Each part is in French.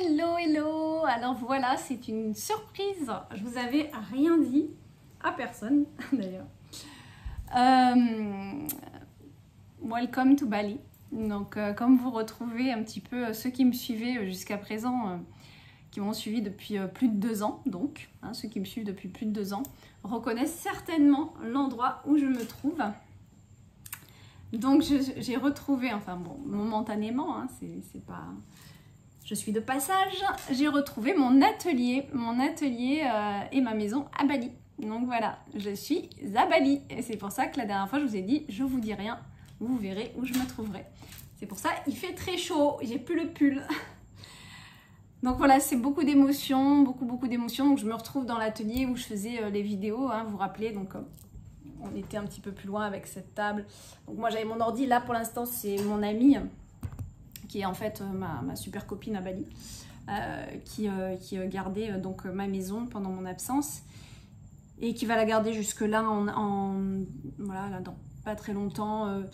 Hello, hello! Alors voilà, c'est une surprise. Je vous avais rien dit, à personne d'ailleurs. Welcome to Bali. Donc comme vous retrouvez un petit peu ceux qui me suivaient jusqu'à présent, qui m'ont suivi depuis plus de 2 ans, donc ceux qui me suivent depuis plus de 2 ans, reconnaissent certainement l'endroit où je me trouve. Donc j'ai retrouvé, enfin bon, momentanément, c'est pas... Je suis de passage, j'ai retrouvé mon atelier et ma maison à Bali. Donc voilà, je suis à Bali. Et c'est pour ça que la dernière fois, je vous ai dit, je vous dis rien, vous verrez où je me trouverai. C'est pour ça, il fait très chaud, j'ai plus le pull. Donc voilà, c'est beaucoup d'émotions, beaucoup d'émotions. Donc je me retrouve dans l'atelier où je faisais les vidéos, vous vous rappelez, donc on était un petit peu plus loin avec cette table. Donc moi j'avais mon ordi, là pour l'instant c'est mon amie, qui est en fait ma super copine à Bali, qui gardait donc ma maison pendant mon absence et qui va la garder jusque là voilà, là, dans pas très longtemps.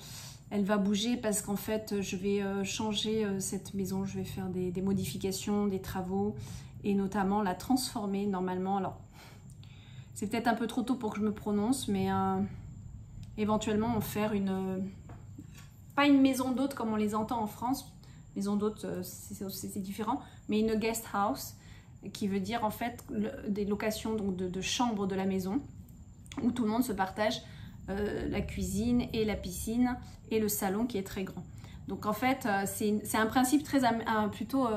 Elle va bouger parce qu'en fait je vais changer cette maison, je vais faire des modifications, des travaux et notamment la transformer normalement. Alors c'est peut-être un peu trop tôt pour que je me prononce, mais éventuellement en faire pas une maison d'hôte comme on les entend en France. Maison d'hôte, c'est différent, mais une guest house, qui veut dire en fait des locations donc de chambres de la maison, où tout le monde se partage la cuisine et la piscine et le salon qui est très grand. Donc en fait, c'est un principe très plutôt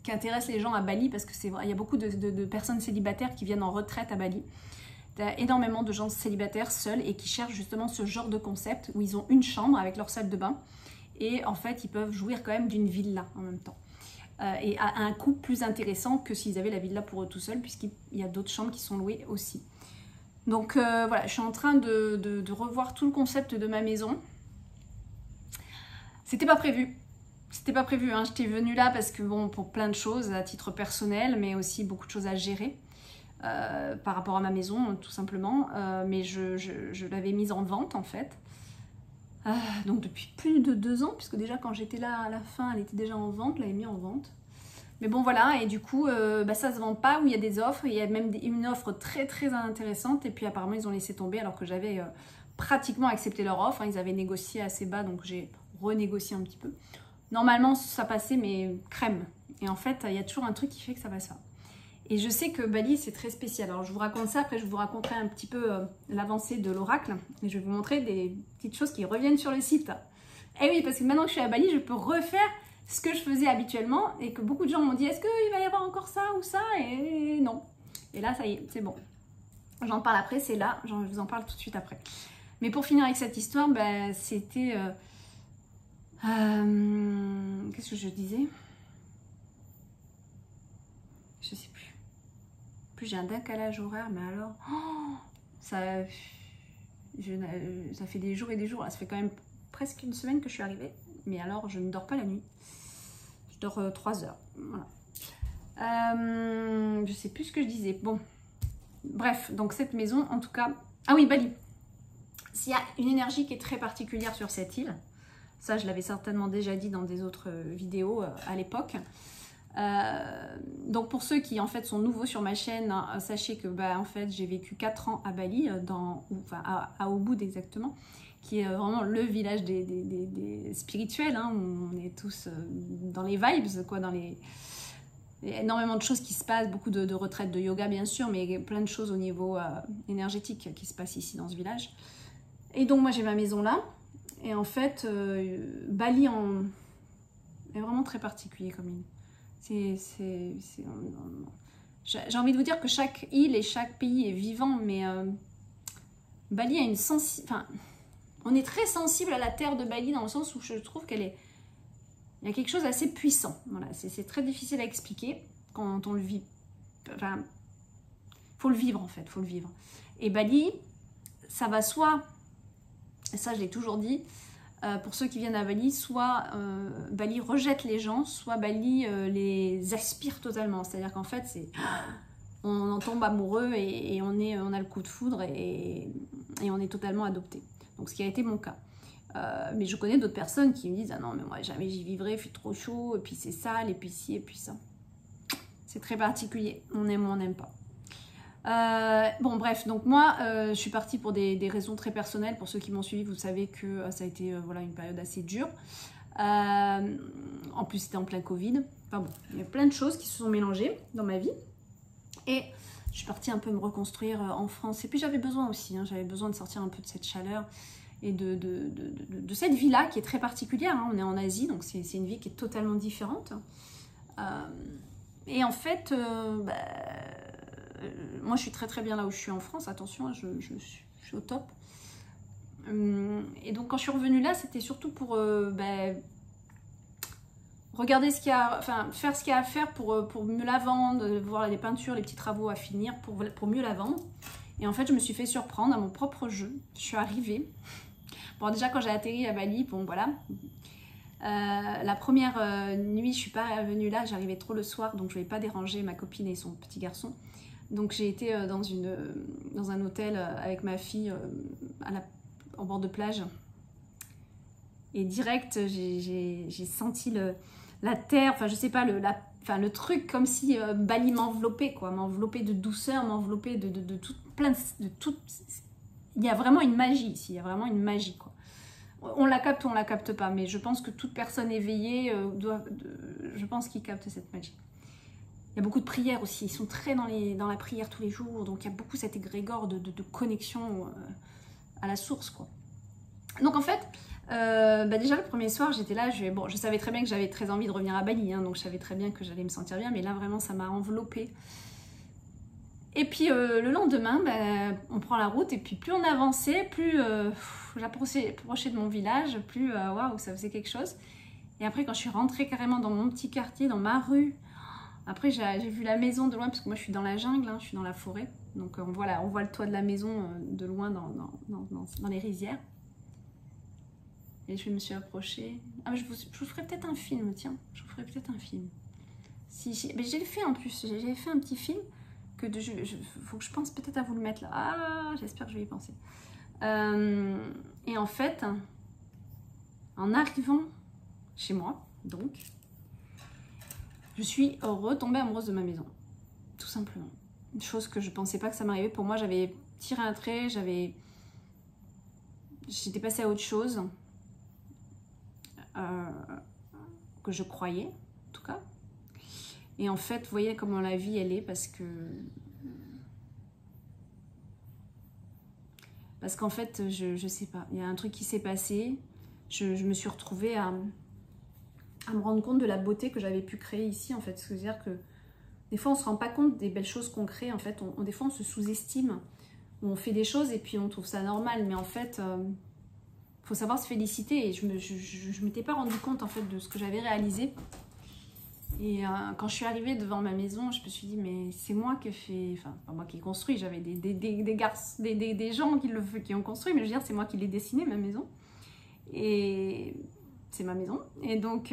qui intéresse les gens à Bali, parce que c'est vrai, il y a beaucoup de personnes célibataires qui viennent en retraite à Bali. Il y a énormément de gens célibataires seuls et qui cherchent justement ce genre de concept où ils ont une chambre avec leur salle de bain. Et en fait, ils peuvent jouir quand même d'une villa en même temps. Et à un coût plus intéressant que s'ils avaient la villa pour eux tout seuls, puisqu'il y a d'autres chambres qui sont louées aussi. Donc voilà, je suis en train de revoir tout le concept de ma maison. C'était pas prévu. C'était pas prévu, J'étais venue là parce que bon, pour plein de choses, à titre personnel, mais aussi beaucoup de choses à gérer par rapport à ma maison, tout simplement. Mais je l'avais mise en vente en fait. Donc depuis plus de 2 ans, puisque déjà quand j'étais là à la fin, elle était déjà en vente, je l'avais mis en vente. Mais bon voilà, et du coup, ça se vend pas, où il y a des offres, il y a même une offre très intéressante, et puis apparemment ils ont laissé tomber alors que j'avais pratiquement accepté leur offre, ils avaient négocié assez bas, donc j'ai renégocié un petit peu. Normalement ça passait, mais crème. Et en fait, il y a toujours un truc qui fait que ça passe pas. Et je sais que Bali, c'est très spécial. Alors, je vous raconte ça. Après, je vous raconterai un petit peu l'avancée de l'oracle. Et je vais vous montrer des petites choses qui reviennent sur le site. Et oui, parce que maintenant que je suis à Bali, je peux refaire ce que je faisais habituellement. Et que beaucoup de gens m'ont dit, est-ce qu'il va y avoir encore ça ou ça? Et non. Et là, ça y est, c'est bon. J'en parle après, c'est là. Je vous en parle tout de suite après. Mais pour finir avec cette histoire, c'était... qu'est-ce que je disais? Je sais plus. Plus j'ai un décalage horaire, mais alors ça fait des jours et des jours, là, ça fait quand même presque une semaine que je suis arrivée, mais alors je ne dors pas la nuit, je dors 3 heures, voilà. Je sais plus ce que je disais, bon bref, donc cette maison en tout cas, ah oui, Bali, s'il y a une énergie qui est très particulière sur cette île, ça je l'avais certainement déjà dit dans des autres vidéos à l'époque. Donc pour ceux qui en fait sont nouveaux sur ma chaîne, sachez que en fait j'ai vécu 4 ans à Bali, à Ubud exactement, qui est vraiment le village des spirituels, où on est tous dans les vibes, quoi, il y a énormément de choses qui se passent, beaucoup de retraites de yoga bien sûr, mais plein de choses au niveau énergétique qui se passent ici dans ce village. Et donc moi j'ai ma maison là, et en fait Bali est vraiment très particulier comme île. J'ai envie de vous dire que chaque île et chaque pays est vivant, mais Bali a une sensibilité. Enfin, on est très sensible à la terre de Bali dans le sens où je trouve il y a quelque chose d'assez puissant. Voilà, c'est très difficile à expliquer quand on le vit. Enfin, faut le vivre en fait, faut le vivre. Et Bali, ça va soit, et ça je l'ai toujours dit, pour ceux qui viennent à Bali, soit Bali rejette les gens, soit Bali les aspire totalement. C'est-à-dire qu'en fait, on en tombe amoureux et on a le coup de foudre et on est totalement adopté. Donc ce qui a été mon cas. Mais je connais d'autres personnes qui me disent « Ah non, mais moi jamais j'y vivrai, il fait trop chaud, et puis c'est sale, et puis ci, et puis ça. » C'est très particulier, on aime ou on n'aime pas. Bon bref, donc moi je suis partie pour des raisons très personnelles. Pour ceux qui m'ont suivi, vous savez que ça a été voilà, une période assez dure. En plus c'était en plein Covid. Enfin bon, il y a plein de choses qui se sont mélangées dans ma vie. Et je suis partie un peu me reconstruire en France. Et puis j'avais besoin aussi, hein, j'avais besoin de sortir un peu de cette chaleur et de cette vie-là qui est très particulière. Hein. On est en Asie, donc c'est une vie qui est totalement différente. Et en fait, moi je suis très très bien là où je suis en France, attention, je suis au top. Et donc quand je suis revenue là, c'était surtout pour regarder ce qu'il y a, enfin faire ce qu'il y a à faire pour mieux la vendre, voir les peintures, les petits travaux à finir pour mieux la vendre. Et en fait je me suis fait surprendre à mon propre jeu. Je suis arrivée. Bon déjà quand j'ai atterri à Bali, bon voilà. La première nuit je suis pas venue là, j'arrivais trop le soir, donc je ne voulais pas déranger ma copine et son petit garçon. Donc j'ai été dans un hôtel avec ma fille en bord de plage. Et direct, j'ai senti la terre, enfin je sais pas, le truc comme si Bali m'enveloppait, quoi. M'enveloppait de douceur, m'enveloppait de tout, plein de tout. Il y a vraiment une magie ici, il y a vraiment une magie, quoi. On la capte ou on la capte pas, mais je pense que toute personne éveillée je pense qu'il capte cette magie. Il y a beaucoup de prières aussi, ils sont très dans la prière tous les jours, donc il y a beaucoup cet égrégore de connexion à la source, quoi. Donc en fait, déjà le premier soir j'étais là, je savais très bien que j'avais très envie de revenir à Bali, hein, donc je savais très bien que j'allais me sentir bien, mais là vraiment ça m'a enveloppée. Et puis le lendemain, on prend la route, et puis plus on avançait, plus j'approchais de mon village, plus waouh, ça faisait quelque chose. Et après quand je suis rentrée carrément dans mon petit quartier, dans ma rue, après j'ai vu la maison de loin, parce que moi je suis dans la jungle, hein, je suis dans la forêt, donc on voit le toit de la maison de loin dans les rizières. Et je me suis approchée. Ah, je vous ferai peut-être un film, tiens. Je vous ferai peut-être un film. Mais j'ai fait en plus. J'ai fait un petit film que faut que je pense peut-être à vous le mettre là. Ah, j'espère que je vais y penser. Et en fait, en arrivant chez moi, donc, je suis retombée amoureuse de ma maison. Tout simplement. Une chose que je pensais pas que ça m'arrivait. Pour moi, j'avais tiré un trait, j'étais passée à autre chose. Que je croyais, en tout cas. Et en fait, vous voyez comment la vie, elle est, parce qu'en fait, je sais pas, il y a un truc qui s'est passé, je me suis retrouvée à me rendre compte de la beauté que j'avais pu créer ici, en fait. C'est-à-dire que des fois, on se rend pas compte des belles choses qu'on crée, en fait. Des fois, on se sous-estime, on fait des choses et puis on trouve ça normal, mais en fait... faut savoir se féliciter, et je m'étais pas rendu compte en fait de ce que j'avais réalisé. Et quand je suis arrivée devant ma maison, je me suis dit mais c'est moi qui ai fait, enfin pas moi qui ai construit, j'avais des gens qui ont construit, mais je veux dire c'est moi qui l'ai dessiné, ma maison. Et c'est ma maison. Et donc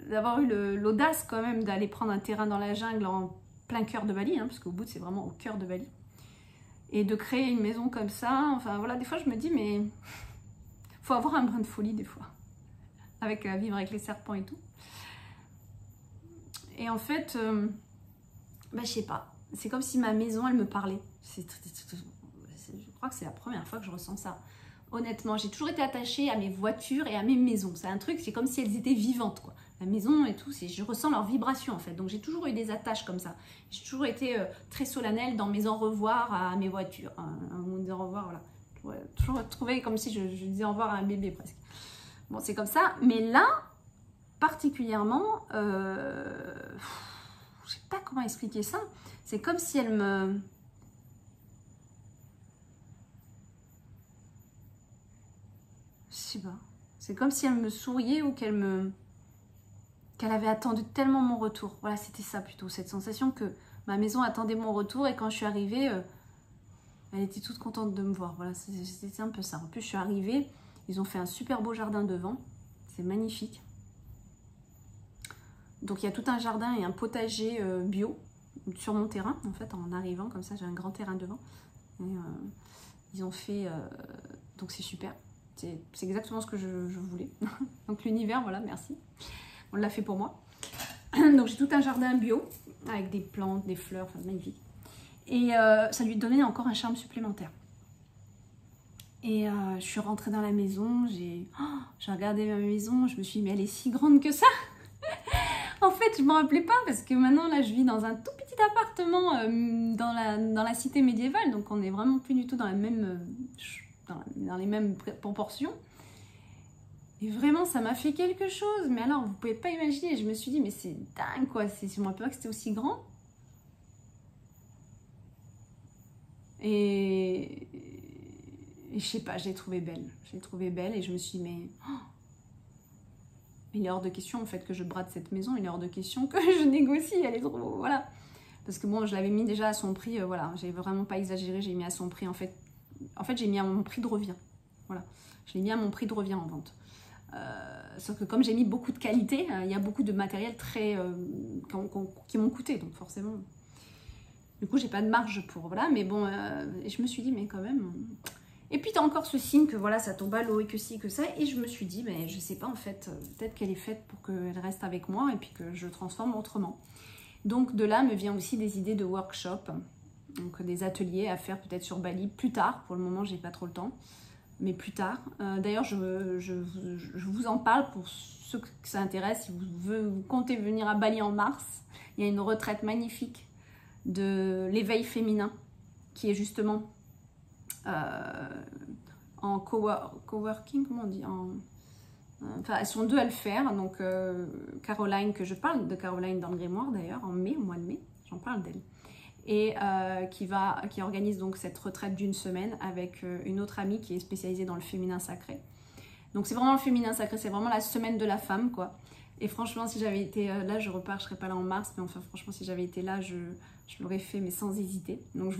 d'avoir eu l'audace quand même d'aller prendre un terrain dans la jungle en plein cœur de Bali, hein, parce qu'au bout c'est vraiment au cœur de Bali, et de créer une maison comme ça, enfin voilà, des fois je me dis mais... faut avoir un brin de folie des fois, avec vivre avec les serpents et tout. Et en fait, je sais pas, c'est comme si ma maison, elle me parlait. Je crois que c'est la première fois que je ressens ça. Honnêtement, j'ai toujours été attachée à mes voitures et à mes maisons. C'est un truc, c'est comme si elles étaient vivantes, quoi. La maison et tout, je ressens leur vibration en fait. Donc j'ai toujours eu des attaches comme ça. J'ai toujours été très solennelle dans mes au revoir à mes voitures. Au revoir, voilà. Ouais, toujours trouvé comme si je disais au revoir à un bébé presque. Bon, c'est comme ça. Mais là, particulièrement, je sais pas comment expliquer ça. C'est comme si elle me... Je sais pas. C'est comme si elle me souriait ou qu'elle avait attendu tellement mon retour. Voilà, c'était ça plutôt. Cette sensation que ma maison attendait mon retour, et quand je suis arrivée... elle était toute contente de me voir. Voilà, c'était un peu ça. En plus, je suis arrivée, ils ont fait un super beau jardin devant. C'est magnifique. Donc, il y a tout un jardin et un potager bio sur mon terrain. En fait, en arrivant, comme ça, j'ai un grand terrain devant. Et, ils ont fait... donc, c'est super. C'est exactement ce que je voulais. Donc l'univers, voilà, merci. On l'a fait pour moi. Donc j'ai tout un jardin bio avec des plantes, des fleurs, enfin magnifique. Et ça lui donnait encore un charme supplémentaire. Et je suis rentrée dans la maison, j'ai regardé ma maison, je me suis dit mais elle est si grande que ça. En fait je ne m'en rappelais pas parce que maintenant là je vis dans un tout petit appartement dans la cité médiévale. Donc on n'est vraiment plus du tout dans, dans les mêmes proportions. Et vraiment, ça m'a fait quelque chose. Mais alors, vous pouvez pas imaginer. Je me suis dit, mais c'est dingue, quoi. Je ne me rappelais pas que c'était aussi grand. Et je sais pas, je l'ai trouvée belle. Je l'ai trouvée belle et je me suis dit, mais... il est hors de question, en fait, que je brade cette maison. Il est hors de question que je négocie. Elle est trop... Voilà. Parce que bon, je l'avais mis déjà à son prix. Voilà, j'ai vraiment pas exagéré. J'ai mis à son prix, en fait. En fait, j'ai mis à mon prix de revient. Voilà. Je l'ai mis à mon prix de revient en vente. Sauf que comme j'ai mis beaucoup de qualité, il y a beaucoup de matériel qui m'ont coûté, donc forcément. Du coup, j'ai pas de marge pour voilà, mais bon, je me suis dit mais quand même. Et puis t'as encore ce signe que voilà, ça tombe à l'eau et que ci que ça, et je me suis dit mais je sais pas en fait, peut-être qu'elle est faite pour qu'elle reste avec moi et puis que je transforme autrement. Donc de là me vient aussi des idées de workshop, donc des ateliers à faire peut-être sur Bali plus tard. Pour le moment, j'ai pas trop le temps. Mais plus tard. D'ailleurs, je vous en parle pour ceux que ça intéresse. Si vous comptez venir à Bali en mars, il y a une retraite magnifique de l'éveil féminin qui est justement en coworking, comment on dit enfin, elles sont deux à le faire. Donc, Caroline, que je parle de Caroline dans le grimoire d'ailleurs, en mai, au mois de mai, j'en parle d'elle. Et qui organise donc cette retraite d'une semaine avec une autre amie qui est spécialisée dans le féminin sacré. Donc c'est vraiment le féminin sacré, c'est vraiment la semaine de la femme, quoi. Et franchement, si j'avais été là, je repars, je serais pas là en mars, mais enfin franchement, si j'avais été là, je l'aurais fait, mais sans hésiter. Donc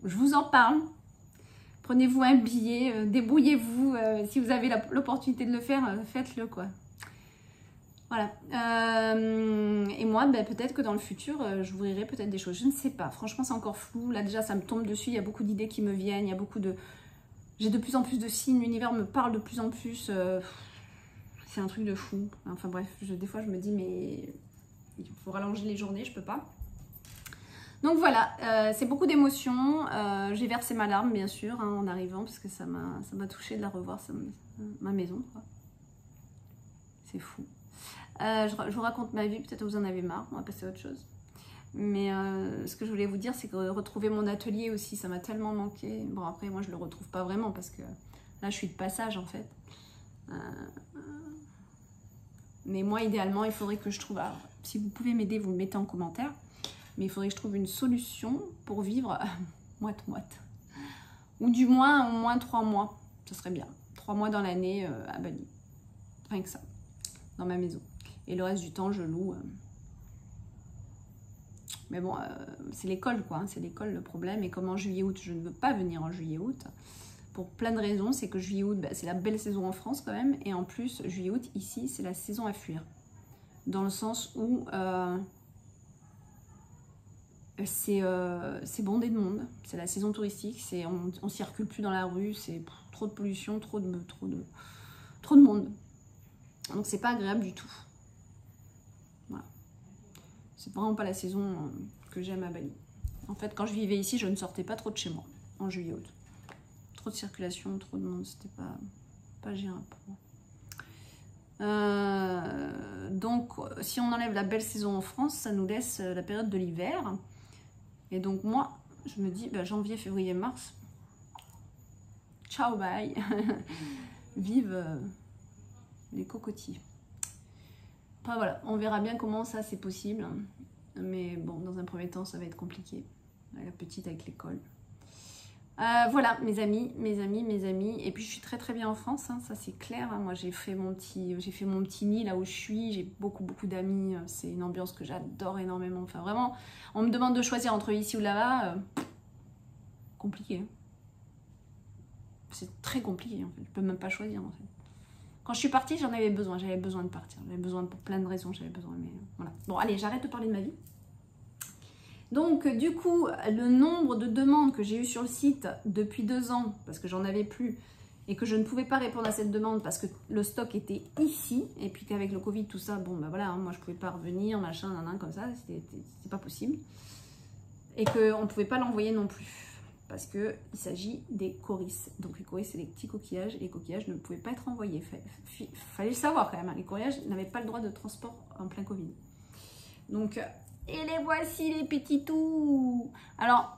je vous en parle. Prenez-vous un billet, débrouillez-vous. Si vous avez l'opportunité de le faire, faites-le, quoi. Voilà. Et moi, ben, peut-être que dans le futur, j'ouvrirai peut-être des choses. Je ne sais pas. Franchement, c'est encore flou. Là, déjà, ça me tombe dessus. Il y a beaucoup d'idées qui me viennent. Il y a beaucoup de... J'ai de plus en plus de signes. L'univers me parle de plus en plus. C'est un truc de fou. Enfin bref, des fois, je me dis, mais il faut rallonger les journées. Je peux pas. Donc voilà, c'est beaucoup d'émotions. J'ai versé ma larme, bien sûr, hein, en arrivant, parce que ça m'a touchée de la revoir, ma maison. C'est fou. Je vous raconte ma vie, peut-être que vous en avez marre, on va passer à autre chose. Mais ce que je voulais vous dire, c'est que retrouver mon atelier aussi, ça m'a tellement manqué. Bon, après, moi, je le retrouve pas vraiment parce que là, je suis de passage, en fait. Mais moi, idéalement, il faudrait que je trouve... Alors, si vous pouvez m'aider, vous le mettez en commentaire. Mais il faudrait que je trouve une solution pour vivre moite-moite. Ou du moins, au moins 3 mois. Ce serait bien. 3 mois dans l'année à Bali. Rien que ça. Dans ma maison. Et le reste du temps, je loue. Mais bon, c'est l'école, quoi. C'est l'école le problème. Et comme en juillet-août, je ne veux pas venir en juillet-août. Pour plein de raisons. C'est que juillet-août, bah, c'est la belle saison en France quand même. Et en plus, juillet-août, ici, c'est la saison à fuir. Dans le sens où c'est bondé de monde. C'est la saison touristique. On ne circule plus dans la rue. C'est trop de pollution, trop de monde. Donc c'est pas agréable du tout. Voilà. C'est vraiment pas la saison que j'aime à Bali. En fait, quand je vivais ici, je ne sortais pas trop de chez moi en juillet-août. Trop de circulation, trop de monde, c'était pas gérable pour moi. Donc, si on enlève la belle saison en France, ça nous laisse la période de l'hiver. Et donc moi, je me dis, bah, janvier, février, mars. Ciao, bye. Vive les cocotiers. Enfin voilà, on verra bien comment ça c'est possible. Mais bon, dans un premier temps, ça va être compliqué. La petite avec l'école. Voilà, mes amis. Et puis je suis très très bien en France, hein, ça c'est clair. Hein. Moi j'ai fait mon petit nid là où je suis. J'ai beaucoup d'amis. C'est une ambiance que j'adore énormément. Enfin vraiment, on me demande de choisir entre ici ou là-bas. Compliqué. Hein. C'est très compliqué en fait. Je peux même pas choisir en fait. Quand je suis partie, j'en avais besoin. J'avais besoin de partir. J'avais besoin pour plein de raisons. J'avais besoin, mais voilà. Bon, allez, j'arrête de parler de ma vie. Donc, du coup, le nombre de demandes que j'ai eues sur le site depuis 2 ans, parce que j'en avais plus, et que je ne pouvais pas répondre à cette demande parce que le stock était ici, et puis qu'avec le Covid, tout ça, bon ben voilà, hein, moi je pouvais pas revenir, machin, nan, comme ça, c'était pas possible. Et qu'on ne pouvait pas l'envoyer non plus, parce qu'il s'agit des coris. Donc les coris, c'est des petits coquillages, et les coquillages ne pouvaient pas être envoyés. Fallait le savoir quand même, hein. Les coquillages n'avaient pas le droit de transport en plein Covid. Donc, et les voici les petits tout. Alors,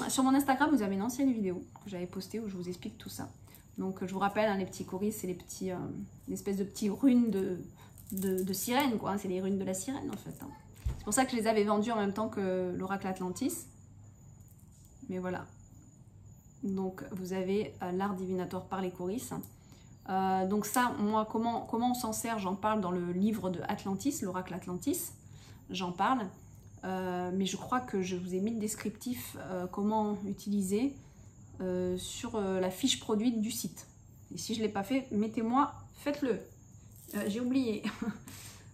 sur mon Instagram, vous avez une ancienne vidéo que j'avais postée où je vous explique tout ça. Donc je vous rappelle, hein, les petits coris, c'est les petits, l'espèce de petits runes de sirène, quoi. C'est les runes de la sirène en fait, hein. C'est pour ça que je les avais vendus en même temps que l'oracle Atlantis. Mais voilà. Donc vous avez l'art divinatoire par les coris. Donc ça, moi, comment on s'en sert, j'en parle dans le livre de Atlantis, l'oracle Atlantis. J'en parle. Mais je crois que je vous ai mis le descriptif comment utiliser sur la fiche produit du site. Et si je ne l'ai pas fait, mettez-moi, faites-le. J'ai oublié.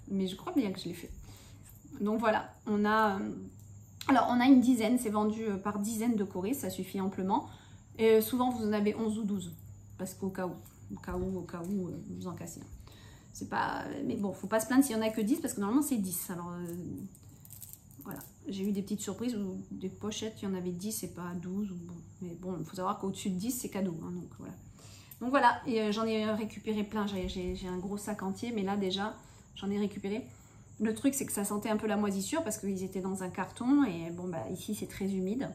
Mais je crois bien que je l'ai fait. Donc voilà, on a une dizaine, c'est vendu par dizaines de coris, ça suffit amplement. Et souvent vous en avez 11 ou 12, parce qu'au cas où, vous en cassez un. C'est pas, mais bon, faut pas se plaindre s'il y en a que 10, parce que normalement c'est 10. Alors voilà, j'ai eu des petites surprises où des pochettes, il y en avait 10 et pas 12. Bon. Mais bon, il faut savoir qu'au-dessus de 10, c'est cadeau. Hein, donc voilà. Donc voilà, et j'en ai récupéré plein, j'ai un gros sac entier, mais là déjà, j'en ai récupéré. Le truc, c'est que ça sentait un peu la moisissure parce qu'ils étaient dans un carton et bon, bah ici c'est très humide.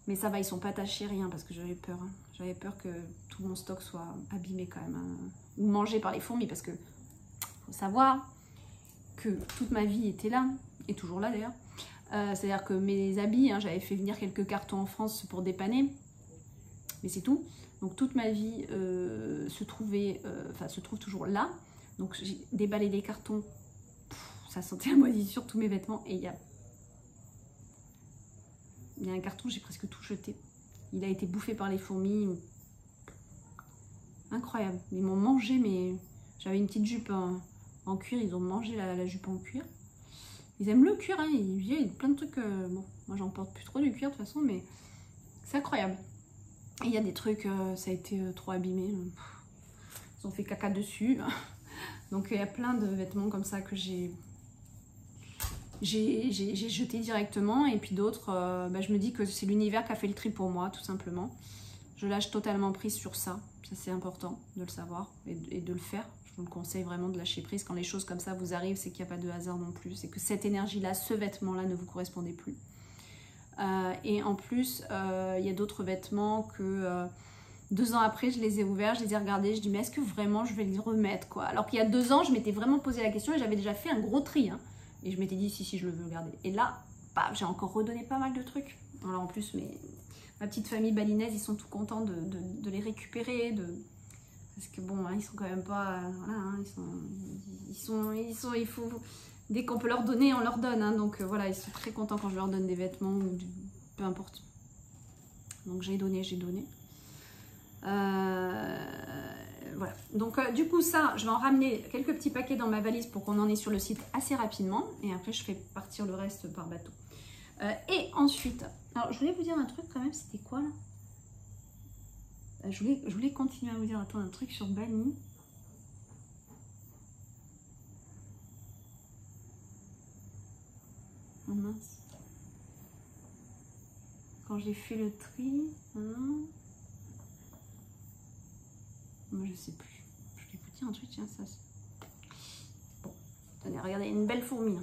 Mais ça va, ils sont pas tachés, rien, parce que j'avais peur. Hein. J'avais peur que tout mon stock soit abîmé quand même, hein, ou mangé par les fourmis, parce que faut savoir que toute ma vie était là, et toujours là d'ailleurs. C'est-à-dire que mes habits, hein, j'avais fait venir quelques cartons en France pour dépanner, mais c'est tout. Donc toute ma vie se trouve toujours là. Donc j'ai déballé les cartons. Ça sentait la moisissure, tous mes vêtements. Et il y a un carton, j'ai presque tout jeté. Il a été bouffé par les fourmis. Incroyable. Ils m'ont mangé, mais j'avais une petite jupe en cuir. Ils ont mangé la jupe en cuir. Ils aiment le cuir, hein. Il y a plein de trucs. Bon, moi, j'en porte plus trop du cuir de toute façon, mais c'est incroyable. Et il y a des trucs, ça a été trop abîmé. Ils ont fait caca dessus. Donc, il y a plein de vêtements comme ça que j'ai jeté directement, et puis d'autres, je me dis que c'est l'univers qui a fait le tri pour moi, tout simplement. Je lâche totalement prise sur ça, ça c'est important de le savoir et de le faire. Je vous le conseille vraiment de lâcher prise quand les choses comme ça vous arrivent, c'est qu'il n'y a pas de hasard non plus, c'est que cette énergie-là, ce vêtement-là ne vous correspondait plus. Et en plus, il y a d'autres vêtements que 2 ans après, je les ai ouverts, je les ai regardés, je dis mais est-ce que vraiment je vais les remettre, quoi. Alors qu'il y a 2 ans, je m'étais vraiment posé la question et j'avais déjà fait un gros tri, hein. Et je m'étais dit, si, je le veux garder. Et là, bah, j'ai encore redonné pas mal de trucs. Alors en plus, ma petite famille balinaise, ils sont tout contents de les récupérer. Parce que bon, hein, ils sont quand même pas... voilà, hein, il faut... Dès qu'on peut leur donner, on leur donne. Hein, donc voilà, ils sont très contents quand je leur donne des vêtements ou peu importe. Donc j'ai donné. Voilà, donc du coup ça, je vais en ramener quelques petits paquets dans ma valise pour qu'on en ait sur le site assez rapidement, et après je fais partir le reste par bateau. Et ensuite, alors je voulais vous dire un truc quand même, c'était quoi là? Je voulais continuer à vous dire, attends, un truc sur Bali. Oh mince. Quand j'ai fait le tri, hein. Moi je sais plus. Je voulais vous dire un truc, tiens, ça. Bon, tenez, regardez, une belle fourmi.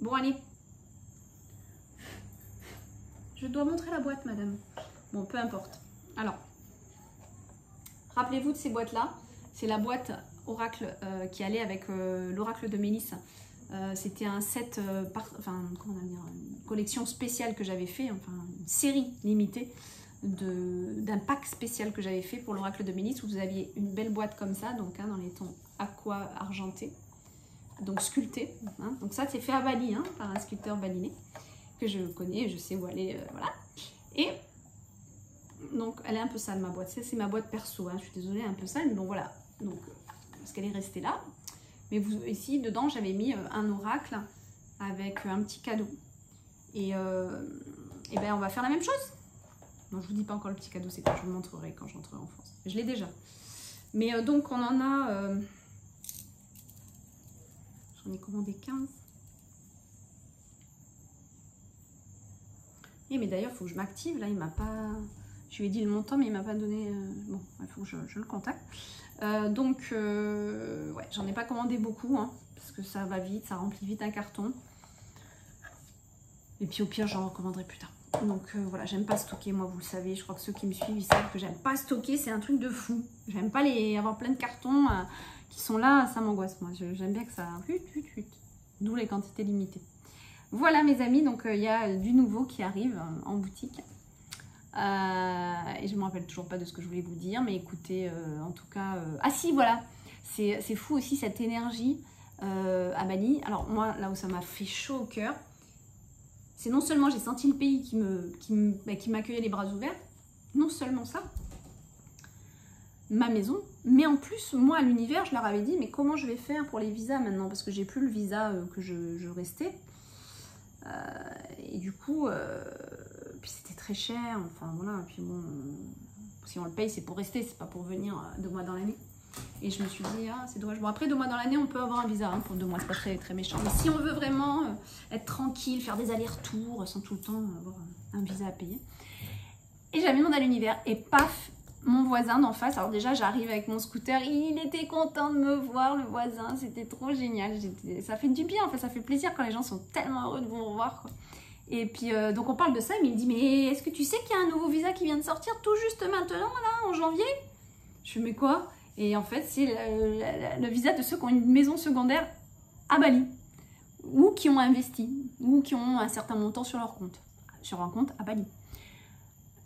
Bon, allez. Je dois montrer la boîte, madame. Bon, peu importe. Alors, rappelez-vous de ces boîtes-là. C'est la boîte oracle qui allait avec l'oracle de Mélisse. C'était un set, comment on va dire, une collection spéciale que j'avais fait, enfin une série limitée d'un pack spécial que j'avais fait pour l'oracle de Mélisse, où vous aviez une belle boîte comme ça, donc hein, dans les tons aqua argenté, donc sculpté. Hein. Donc ça c'est fait à Bali, hein, par un sculpteur balinais que je connais, je sais où aller, voilà. Et donc elle est un peu sale ma boîte, c'est ma boîte perso, hein, je suis désolée, un peu sale, mais bon voilà, donc parce qu'elle est restée là. Mais vous, ici dedans j'avais mis un oracle avec un petit cadeau, et ben on va faire la même chose. Non, je vous dis pas encore le petit cadeau, c'est quoi, je vous le montrerai quand je rentrerai en France. Je l'ai déjà. Mais donc on en a... J'en ai commandé 15. Et mais d'ailleurs, il faut que je m'active. Là, il m'a pas... Je lui ai dit le montant, mais il m'a pas donné... Bon, il faut que je le contacte. Ouais, j'en ai pas commandé beaucoup, hein, parce que ça va vite, ça remplit vite un carton. Et puis au pire, j'en recommanderai plus tard. Donc voilà, j'aime pas stocker, moi vous le savez, je crois que ceux qui me suivent, ils savent que j'aime pas stocker, c'est un truc de fou. J'aime pas avoir plein de cartons qui sont là, ça m'angoisse moi. J'aime bien que ça... D'où les quantités limitées. Voilà mes amis, donc il y a du nouveau qui arrive en boutique. Et je me rappelle toujours pas de ce que je voulais vous dire, mais écoutez, en tout cas... Ah si, voilà, c'est fou aussi cette énergie à Bali. Alors moi, là où ça m'a fait chaud au cœur, c'est non seulement j'ai senti le pays qui m'accueillait les bras ouverts, non seulement ça, ma maison, mais en plus, moi à l'univers, je leur avais dit, mais comment je vais faire pour les visas maintenant, parce que j'ai plus le visa que je restais. Et du coup, puis c'était très cher, enfin voilà, et puis bon, si on le paye, c'est pour rester, c'est pas pour venir 2 mois dans l'année. Et je me suis dit, ah, c'est dommage. Bon, après 2 mois dans l'année, on peut avoir un visa hein, pour 2 mois, c'est pas très méchant. Mais si on veut vraiment être tranquille, faire des allers-retours sans tout le temps avoir un visa à payer. Et j'avais demandé à l'univers, et paf, mon voisin d'en face. Alors déjà, j'arrive avec mon scooter, il était content de me voir, le voisin, c'était trop génial. Ça fait du bien, en fait, ça fait plaisir quand les gens sont tellement heureux de vous revoir, quoi. Et puis, donc on parle de ça, mais il me dit, mais est-ce que tu sais qu'il y a un nouveau visa qui vient de sortir tout juste maintenant, là, en janvier? Je fais, mais quoi? Et en fait, c'est le visa de ceux qui ont une maison secondaire à Bali, ou qui ont investi, ou qui ont un certain montant sur un compte à Bali.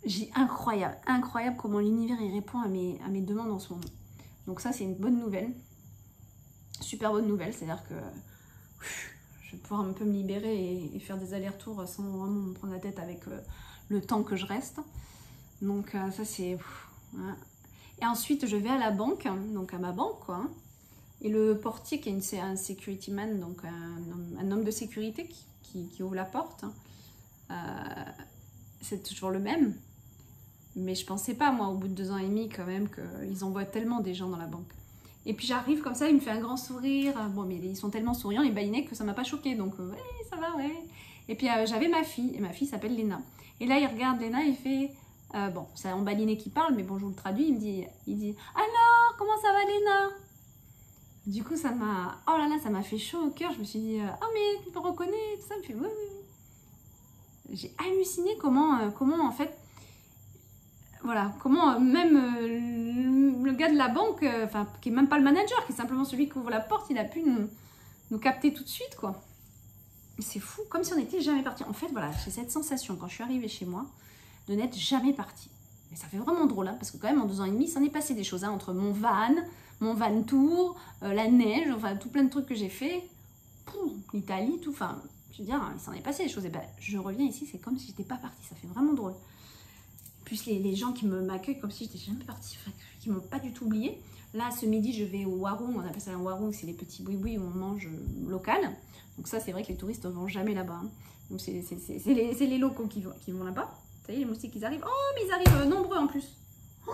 J'ai incroyable comment l'univers il répond à mes demandes en ce moment. Donc ça, c'est une bonne nouvelle, super bonne nouvelle, c'est-à-dire que je vais pouvoir un peu me libérer et faire des allers-retours sans vraiment me prendre la tête avec le temps que je reste. Donc ça, c'est... Voilà. Et ensuite, je vais à la banque, donc à ma banque, quoi. Et le portier, qui est un security man, donc un homme de sécurité qui ouvre la porte, c'est toujours le même. Mais je pensais pas, moi, au bout de 2 ans et demi, quand même, qu'ils envoient tellement des gens dans la banque. Et puis j'arrive comme ça, il me fait un grand sourire. Bon, mais ils sont tellement souriants, les Balinais, que ça m'a pas choqué. Donc, ouais, ça va, ouais. Et puis j'avais ma fille, et ma fille s'appelle Léna. Et là, il regarde Léna, il fait... bon, c'est en balinais qui parle, mais bon, je vous le traduis. Il dit alors, comment ça va, Léna? Du coup, ça m'a... Oh là là, ça m'a fait chaud au cœur. Je me suis dit, ah, mais tu me reconnais, tout ça. Il me fait, oui, oui, oui. J'ai halluciné comment en fait... Voilà, comment même le gars de la banque, enfin, qui est même pas le manager, qui est simplement celui qui ouvre la porte, il a pu nous capter tout de suite, quoi. C'est fou, comme si on n'était jamais parti. En fait, voilà, j'ai cette sensation, quand je suis arrivée chez moi, de n'être jamais partie. Mais ça fait vraiment drôle, hein, parce que quand même, en 2 ans et demi, ça en est passé des choses, hein, entre mon van tour, la neige, enfin, tout plein de trucs que j'ai fait, l'Italie, tout, enfin, je veux dire, il s'en est passé des choses. Et ben, je reviens ici, c'est comme si j'étais pas partie, ça fait vraiment drôle. Plus les gens qui m'accueillent comme si j'étais jamais partie, enfin, qui m'ont pas du tout oublié. Là, ce midi, je vais au warung, on appelle ça un warung, c'est les petits boui-boui où on mange local. Donc ça, c'est vrai que les touristes ne vont jamais là-bas. Hein. Donc c'est les locaux qui vont là-bas. Vous savez, les moustiques, ils arrivent. Oh, mais ils arrivent nombreux en plus. Oh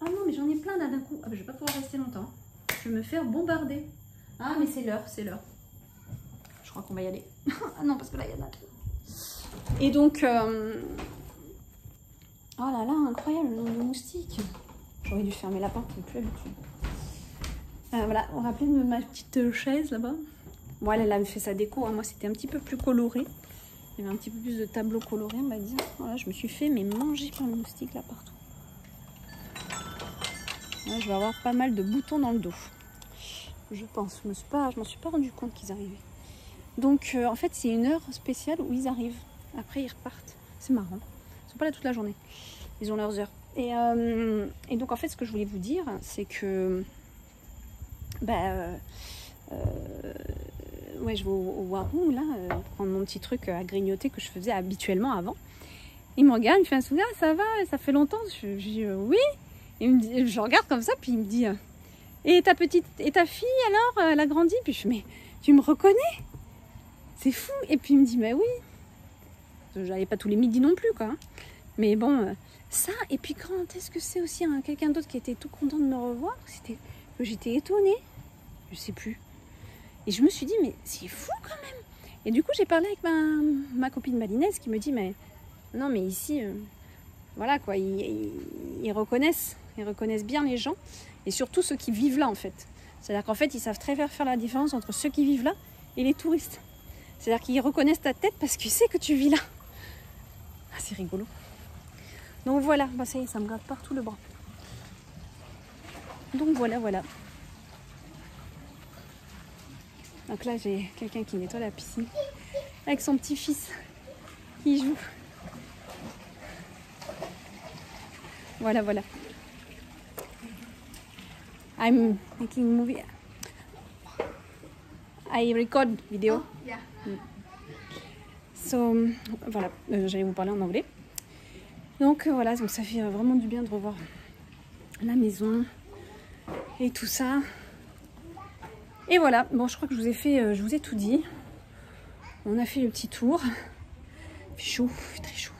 ah non, mais j'en ai plein là d'un coup. Ah, ben, je vais pas pouvoir rester longtemps. Je vais me faire bombarder. Ah, mais c'est l'heure, c'est l'heure. Je crois qu'on va y aller. Ah non, parce que là, il y en a trop. Et donc... Oh là là, incroyable le nombre de moustiques. J'aurais dû fermer la porte, c'est plus habitué. Voilà, on rappelait de ma petite chaise là-bas. Bon, elle avait fait sa déco, hein. Moi c'était un petit peu plus coloré. Il y avait un petit peu plus de tableaux colorés, on va dire. Voilà, je me suis fait manger par le moustique là partout. Là, je vais avoir pas mal de boutons dans le dos. Je pense, je m'en suis pas rendu compte qu'ils arrivaient. Donc en fait c'est une heure spéciale où ils arrivent. Après ils repartent. C'est marrant. Ils sont pas là toute la journée. Ils ont leurs heures. Et donc en fait ce que je voulais vous dire c'est que ouais, je vais au warung là prendre mon petit truc à grignoter que je faisais habituellement avant. Il me regarde, il me fait un sourire, ah, ça va, ça fait longtemps. Je dis oui. Et il me dit, je regarde comme ça puis il me dit et ta fille alors elle a grandi? Puis je fais mais tu me reconnais? C'est fou. Et puis il me dit mais oui. J'allais pas tous les midis non plus quoi. Mais bon, ça, et puis quand est-ce que c'est aussi quelqu'un d'autre qui était tout content de me revoir, c'était que j'étais étonnée, je sais plus. Et je me suis dit, mais c'est fou quand même. Et du coup, j'ai parlé avec ma copine malinaise qui me dit, mais non, mais ici, voilà quoi, ils reconnaissent bien les gens, et surtout ceux qui vivent là en fait. C'est-à-dire qu'en fait, ils savent très bien faire la différence entre ceux qui vivent là et les touristes. C'est-à-dire qu'ils reconnaissent ta tête parce qu'ils savent que tu vis là. Ah, c'est rigolo. Donc voilà, bah ça y est, ça me gratte partout le bras. Donc voilà. Donc là, j'ai quelqu'un qui nettoie la piscine avec son petit-fils qui joue. Voilà. I'm making movie. I record video. Oh, yeah. So, voilà, j'allais vous parler en anglais. Donc voilà, donc ça fait vraiment du bien de revoir la maison et tout ça. Et voilà, bon, je crois que je vous ai tout dit. On a fait le petit tour. Il fait chaud, il fait très chaud.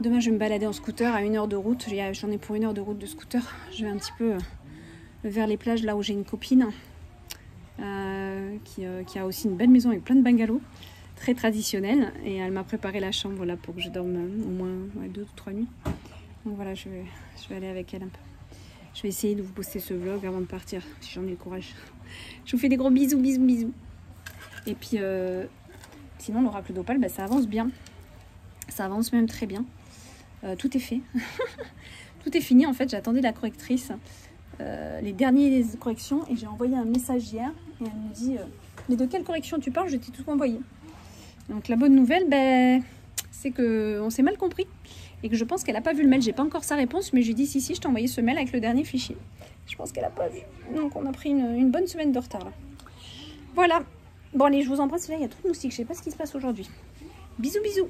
Demain, je vais me balader en scooter à 1 heure de route. J'en ai pour 1 heure de route de scooter. Je vais un petit peu vers les plages, là où j'ai une copine qui a aussi une belle maison avec plein de bungalows, très traditionnelle. Et elle m'a préparé la chambre là pour que je dorme au moins 2 ou 3 nuits. Donc voilà, je vais aller avec elle un peu. Je vais essayer de vous poster ce vlog avant de partir, si j'en ai le courage. Je vous fais des gros bisous. Et puis, sinon, l'oracle d'Opale, bah, ça avance bien. Ça avance même très bien. Tout est fait. Tout est fini, en fait. J'attendais la correctrice, les dernières corrections, et j'ai envoyé un message hier. Et elle me dit, mais de quelle correction tu parles? Je t'ai tout envoyé. Donc, la bonne nouvelle, ben, c'est qu'on s'est mal compris. Et que je pense qu'elle n'a pas vu le mail. J'ai pas encore sa réponse, mais je lui ai dit si, je t'ai envoyé ce mail avec le dernier fichier. Je pense qu'elle n'a pas vu. Donc on a pris une bonne semaine de retard là. Voilà. Bon allez, je vous embrasse. Là, il y a trop de moustiques. Je sais pas ce qui se passe aujourd'hui. Bisous.